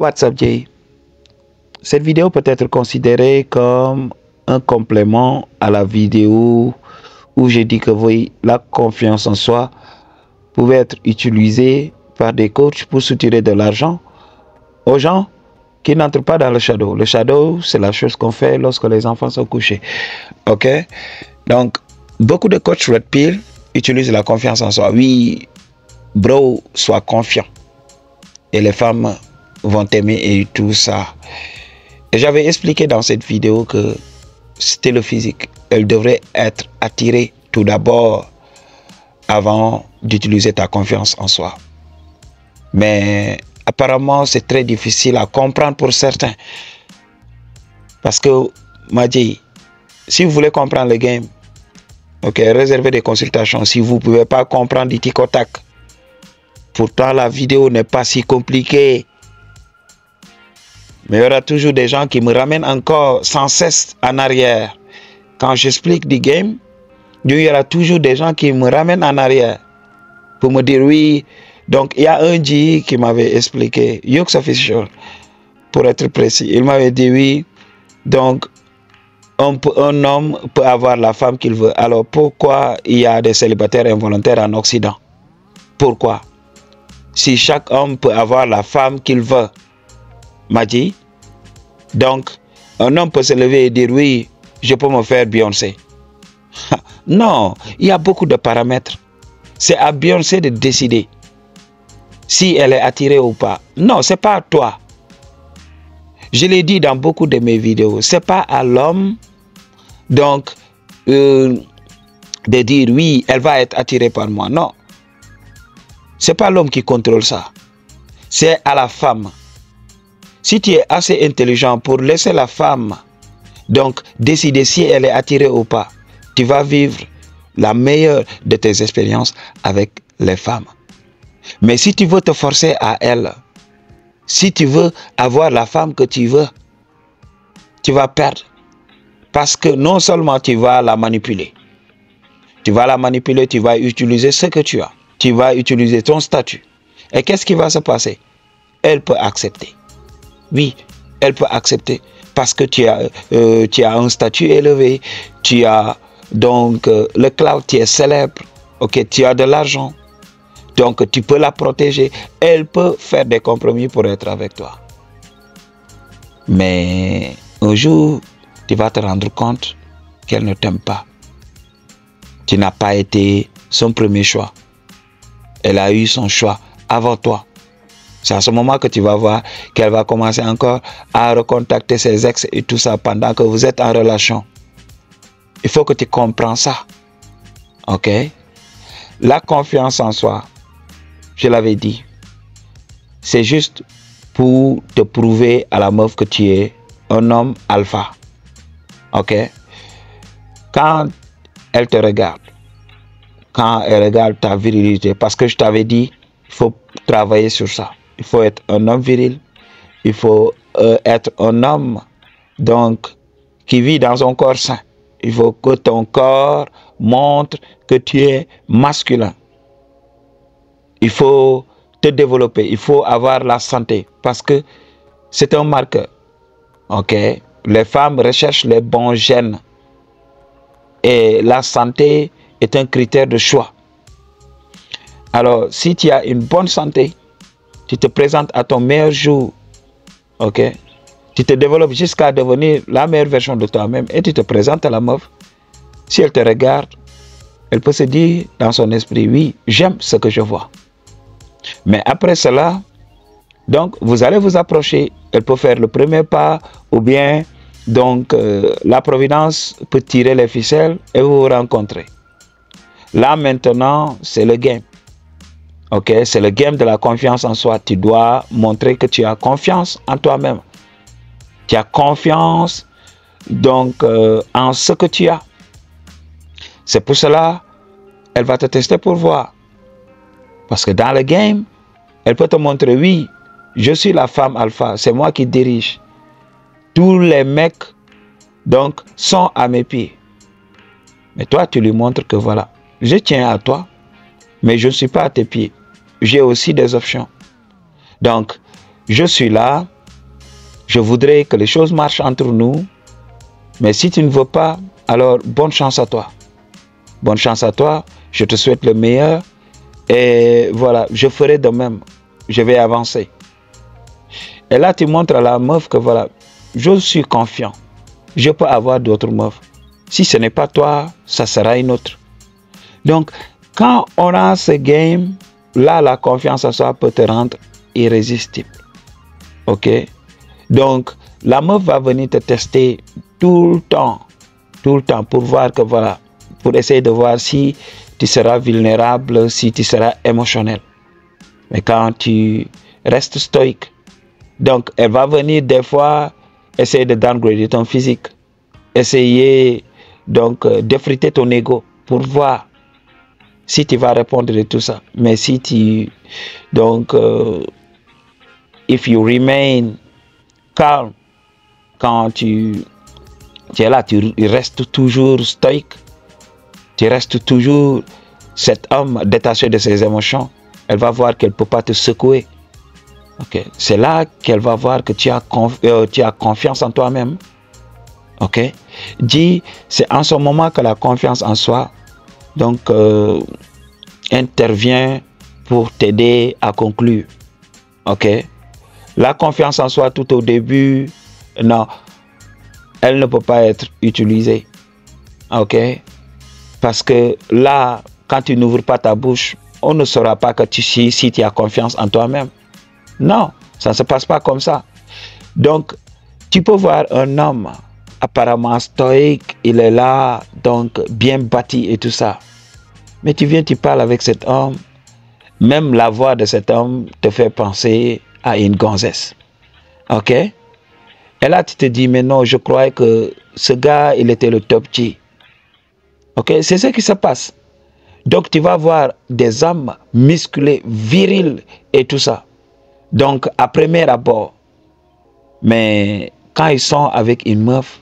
What's up, Jay? Cette vidéo peut être considérée comme un complément à la vidéo où j'ai dit que oui, la confiance en soi pouvait être utilisée par des coachs pour soutirer de l'argent aux gens qui n'entrent pas dans le shadow. Le shadow, c'est la chose qu'on fait lorsque les enfants sont couchés. Ok? Donc, beaucoup de coachs Red Pill utilisent la confiance en soi. Oui, bro, sois confiant. Et les femmes vont t'aimer et tout ça. Et j'avais expliqué dans cette vidéo que c'était le physique. Elle devrait être attirée tout d'abord avant d'utiliser ta confiance en soi. Mais apparemment, c'est très difficile à comprendre pour certains. Parce que, Madji, si vous voulez comprendre le game, ok, réservez des consultations. Si vous ne pouvez pas comprendre du tic au tac, pourtant la vidéo n'est pas si compliquée. Mais il y aura toujours des gens qui me ramènent encore sans cesse en arrière. Quand j'explique du game, il y aura toujours des gens qui me ramènent en arrière pour me dire oui. Donc il y a un G qui m'avait expliqué, Yux Official, pour être précis. Il m'avait dit oui. Donc un homme peut avoir la femme qu'il veut. Alors pourquoi il y a des célibataires involontaires en Occident? Pourquoi? Si chaque homme peut avoir la femme qu'il veut, m'a dit, donc un homme peut se lever et dire oui, je peux me faire Beyoncé. Non, il y a beaucoup de paramètres. C'est à Beyoncé de décider si elle est attirée ou pas. Non, c'est pas à toi. Je l'ai dit dans beaucoup de mes vidéos, c'est pas à l'homme donc de dire oui, elle va être attirée par moi. Non, c'est pas l'homme qui contrôle ça. C'est à la femme. Si tu es assez intelligent pour laisser la femme donc décider si elle est attirée ou pas, tu vas vivre la meilleure de tes expériences avec les femmes. Mais si tu veux te forcer à elle, si tu veux avoir la femme que tu veux, tu vas perdre. Parce que non seulement tu vas la manipuler, tu vas utiliser ce que tu as, tu vas utiliser ton statut. Et qu'est-ce qui va se passer? Elle peut accepter. Oui, elle peut accepter parce que tu as un statut élevé, tu as donc le cloud, tu es célèbre, ok, tu as de l'argent, donc tu peux la protéger. Elle peut faire des compromis pour être avec toi. Mais un jour, tu vas te rendre compte qu'elle ne t'aime pas. Tu n'as pas été son premier choix. Elle a eu son choix avant toi. C'est à ce moment que tu vas voir qu'elle va commencer encore à recontacter ses ex et tout ça pendant que vous êtes en relation. Il faut que tu comprennes ça. Ok? La confiance en soi, je l'avais dit, c'est juste pour te prouver à la meuf que tu es un homme alpha. Ok? Quand elle te regarde, quand elle regarde ta virilité, parce que je t'avais dit, il faut travailler sur ça. Il faut être un homme viril. Il faut être un homme donc qui vit dans un corps sain. Il faut que ton corps montre que tu es masculin. Il faut te développer. Il faut avoir la santé parce que c'est un marqueur. Ok? Les femmes recherchent les bons gènes. Et la santé est un critère de choix. Alors, si tu as une bonne santé, tu te présentes à ton meilleur jour, ok? Tu te développes jusqu'à devenir la meilleure version de toi-même et tu te présentes à la meuf. Si elle te regarde, elle peut se dire dans son esprit, oui, j'aime ce que je vois. Mais après cela, donc, vous allez vous approcher. Elle peut faire le premier pas ou bien, donc, la providence peut tirer les ficelles et vous vous rencontrez. Là, maintenant, c'est le game. Ok, c'est le game de la confiance en soi. Tu dois montrer que tu as confiance en toi-même. Tu as confiance donc en ce que tu as. C'est pour cela elle va te tester pour voir. Parce que dans le game, elle peut te montrer, oui, je suis la femme alpha, c'est moi qui dirige. Tous les mecs donc sont à mes pieds. Mais toi, tu lui montres que voilà, je tiens à toi, mais je ne suis pas à tes pieds. J'ai aussi des options. Donc, je suis là, je voudrais que les choses marchent entre nous. Mais si tu ne veux pas, alors bonne chance à toi. Bonne chance à toi. Je te souhaite le meilleur. Et voilà, je ferai de même. Je vais avancer. Et là, tu montres à la meuf que voilà, je suis confiant. Je peux avoir d'autres meufs. Si ce n'est pas toi, ça sera une autre. Donc, quand on a ce game, là, la confiance en soi peut te rendre irrésistible. Ok? Donc, la meuf va venir te tester tout le temps, pour voir que voilà, pour essayer de voir si tu seras vulnérable, si tu seras émotionnel. Mais quand tu restes stoïque, donc elle va venir des fois essayer de downgrader ton physique, essayer donc d'effriter ton ego pour voir si tu vas répondre de tout ça. Mais si tu donc if you remain calm, quand tu es là, tu restes toujours stoïque, tu restes toujours cet homme détaché de ses émotions, elle va voir qu'elle ne peut pas te secouer. Okay. C'est là qu'elle va voir que tu as confiance en toi-même. Okay. Dis, c'est en ce moment que la confiance en soi donc, intervient pour t'aider à conclure. Okay. La confiance en soi tout au début, non, elle ne peut pas être utilisée. Ok? Parce que là, quand tu n'ouvres pas ta bouche, on ne saura pas que si tu as confiance en toi-même. Non, ça ne se passe pas comme ça. Donc, tu peux voir un homme apparemment stoïque, il est là, donc bien bâti et tout ça. Mais tu viens, tu parles avec cet homme, même la voix de cet homme te fait penser à une gonzesse. Ok? Et là, tu te dis, mais non, je croyais que ce gars, il était le top G. Ok? C'est ce qui se passe. Donc, tu vas voir des hommes musclés, virils et tout ça. Donc, à premier abord. Mais quand ils sont avec une meuf,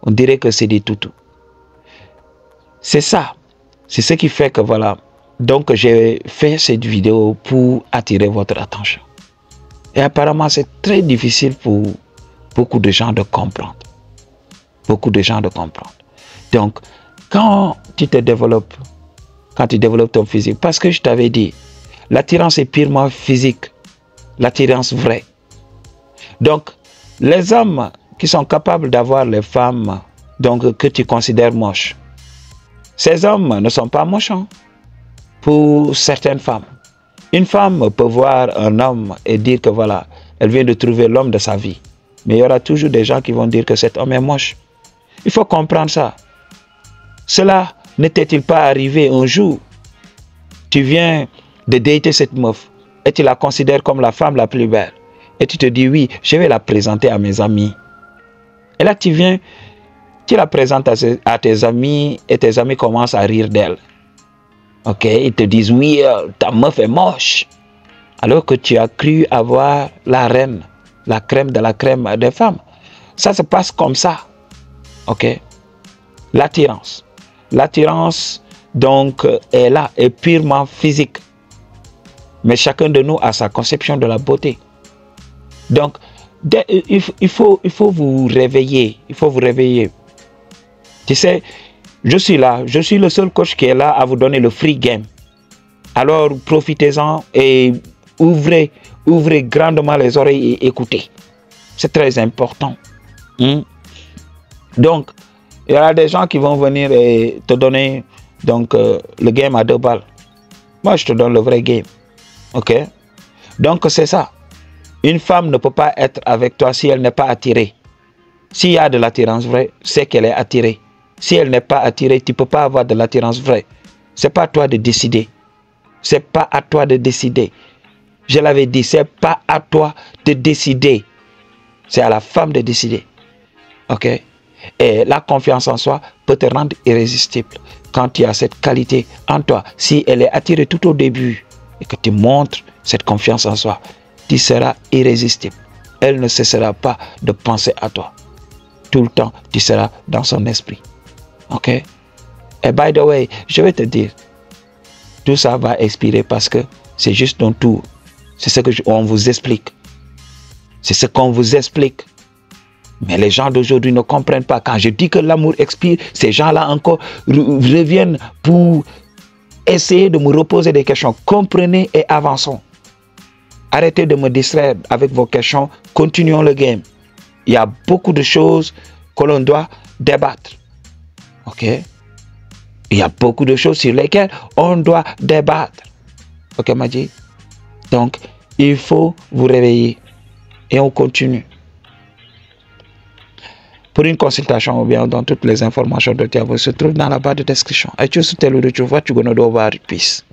on dirait que c'est des toutous. C'est ça. C'est ce qui fait que voilà. Donc, j'ai fait cette vidéo pour attirer votre attention. Et apparemment, c'est très difficile pour beaucoup de gens de comprendre. Beaucoup de gens de comprendre. Donc, quand tu te développes, quand tu développes ton physique, parce que je t'avais dit, l'attirance est purement physique. L'attirance vraie. Donc, les hommes qui sont capables d'avoir les femmes donc, que tu considères moches, ces hommes ne sont pas moches pour certaines femmes. Une femme peut voir un homme et dire que voilà, elle vient de trouver l'homme de sa vie. Mais il y aura toujours des gens qui vont dire que cet homme est moche. Il faut comprendre ça. Cela ne t'est-il pas arrivé un jour? Tu viens de dater cette meuf et tu la considères comme la femme la plus belle. Et tu te dis oui, je vais la présenter à mes amis. Et là tu viens, tu la présentes à tes amis et tes amis commencent à rire d'elle. Ok, ils te disent oui, ta meuf est moche. Alors que tu as cru avoir la reine, la crème de la crème des femmes. Ça se passe comme ça. Ok. L'attirance. L'attirance, donc, est là, est purement physique. Mais chacun de nous a sa conception de la beauté. Donc, il faut vous réveiller. Il faut vous réveiller. Tu sais, je suis là. Je suis le seul coach qui est là à vous donner le free game. Alors, profitez-en et ouvrez grandement les oreilles et écoutez. C'est très important. Donc, il y aura des gens qui vont venir et te donner donc, le game à 2 balles. Moi, je te donne le vrai game. Ok? Donc, c'est ça. Une femme ne peut pas être avec toi si elle n'est pas attirée. S'il y a de l'attirance vraie, c'est qu'elle est attirée. Si elle n'est pas attirée, tu ne peux pas avoir de l'attirance vraie. Ce n'est pas à toi de décider. Ce n'est pas à toi de décider. Je l'avais dit, ce n'est pas à toi de décider. C'est à la femme de décider. Ok? Et la confiance en soi peut te rendre irrésistible. Quand tu as cette qualité en toi, si elle est attirée tout au début et que tu montres cette confiance en soi, tu seras irrésistible. Elle ne cessera pas de penser à toi. Tout le temps, tu seras dans son esprit. Ok? Et by the way, je vais te dire, tout ça va expirer parce que c'est juste ton tour. C'est ce qu'on vous explique. C'est ce qu'on vous explique. Mais les gens d'aujourd'hui ne comprennent pas. Quand je dis que l'amour expire, ces gens-là encore reviennent pour essayer de me reposer des questions. Comprenez et avançons. Arrêtez de me distraire avec vos questions. Continuons le game. Il y a beaucoup de choses que l'on doit débattre. Ok? Il y a beaucoup de choses sur lesquelles on doit débattre. Ok, Madji? Donc, il faut vous réveiller. Et on continue. Pour une consultation ou bien dans toutes les informations de Diable se trouvent dans la barre de description. Et tu soutiens le retour, tu vas peace.